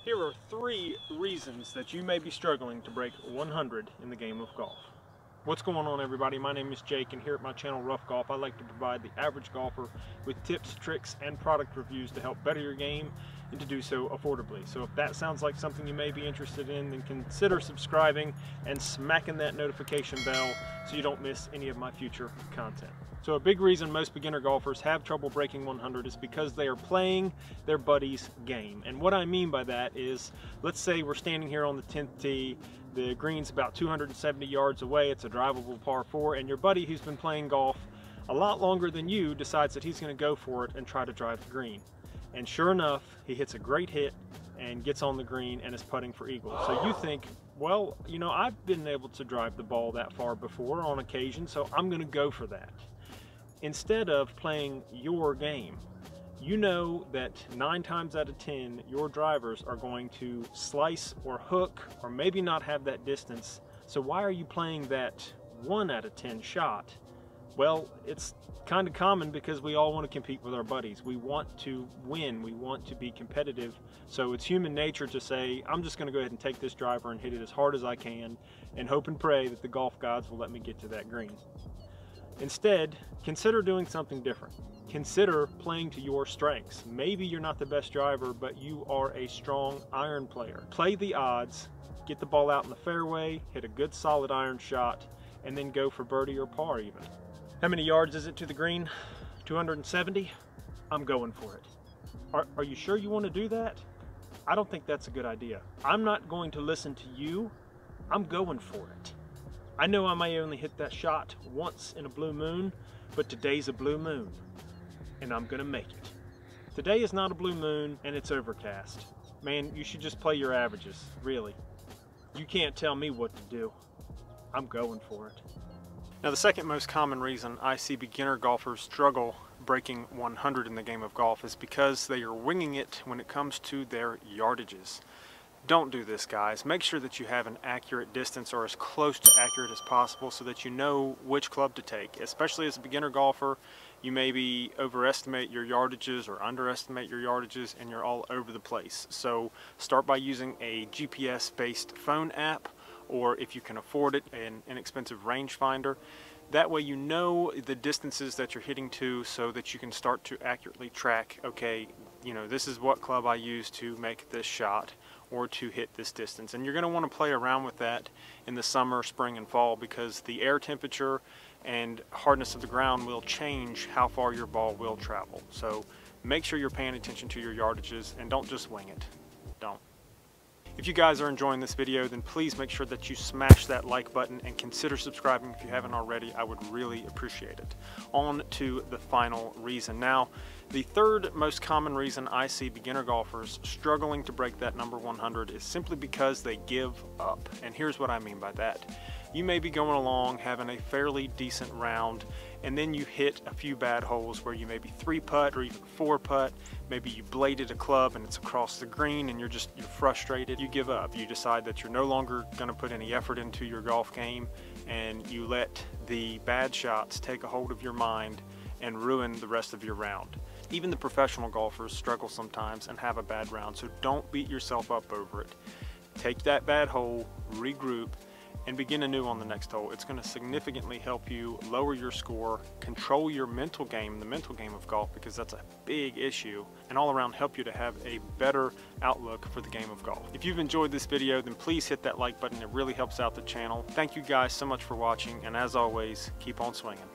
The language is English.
Here are 3 reasons that you may be struggling to break 100 in the game of golf. What's going on, everybody? My name is Jake, and here at my channel Rough Golf I like to provide the average golfer with tips, tricks, and product reviews to help better your game and to do so affordably. So if that sounds like something you may be interested in, then consider subscribing and smacking that notification bell so you don't miss any of my future content. So a big reason most beginner golfers have trouble breaking 100 is because they are playing their buddy's game. And what I mean by that is, let's say we're standing here on the 10th tee, the green's about 270 yards away, it's a drivable par 4, and your buddy who's been playing golf a lot longer than you decides that he's going to go for it and try to drive the green. And sure enough, he hits a great hit and gets on the green and is putting for eagle. So you think, well, you know, I've been able to drive the ball that far before on occasion, so I'm going to go for that. Instead of playing your game, you know that 9 times out of 10 your drivers are going to slice or hook or maybe not have that distance. So why are you playing that 1 out of 10 shot? Well, it's kind of common because we all want to compete with our buddies. We want to win, we want to be competitive. So it's human nature to say, I'm just going to go ahead and take this driver and hit it as hard as I can and hope and pray that the golf gods will let me get to that green. Instead, consider doing something different. Consider playing to your strengths. Maybe you're not the best driver, but you are a strong iron player. Play the odds, get the ball out in the fairway, hit a good solid iron shot, and then go for birdie or par even. How many yards is it to the green? 270? I'm going for it. Are you sure you want to do that? I don't think that's a good idea. I'm not going to listen to you. I'm going for it. I know I may only hit that shot once in a blue moon, but today's a blue moon, and I'm gonna make it. Today is not a blue moon, and it's overcast. Man, you should just play your averages, really. You can't tell me what to do. I'm going for it. Now, the second most common reason I see beginner golfers struggle breaking 100 in the game of golf is because they are winging it when it comes to their yardages. Don't do this, guys. Make sure that you have an accurate distance or as close to accurate as possible so that you know which club to take. Especially as a beginner golfer, you maybe overestimate your yardages or underestimate your yardages and you're all over the place. So start by using a GPS-based phone app, or if you can afford it, an inexpensive rangefinder. That way you know the distances that you're hitting to so that you can start to accurately track, okay, you know, this is what club I use to make this shot or to hit this distance. And you're going to want to play around with that in the summer, spring, and fall because the air temperature and hardness of the ground will change how far your ball will travel. So make sure you're paying attention to your yardages and don't just wing it. Don't. If you guys are enjoying this video, then please make sure that you smash that like button and consider subscribing if you haven't already. I would really appreciate it. On to the final reason. Now, the third most common reason I see beginner golfers struggling to break that number 100 is simply because they give up. And here's what I mean by that. You may be going along having a fairly decent round, and then you hit a few bad holes where you maybe 3-putt or even 4-putt. Maybe you bladed a club and it's across the green and you're frustrated. You give up. You decide that you're no longer going to put any effort into your golf game, and you let the bad shots take a hold of your mind and ruin the rest of your round. Even the professional golfers struggle sometimes and have a bad round, so don't beat yourself up over it. Take that bad hole, regroup, and begin anew on the next hole. It's going to significantly help you lower your score, control your mental game, the mental game of golf, because that's a big issue, and all around help you to have a better outlook for the game of golf. If you've enjoyed this video, then please hit that like button. It really helps out the channel. Thank you guys so much for watching, and as always, keep on swinging.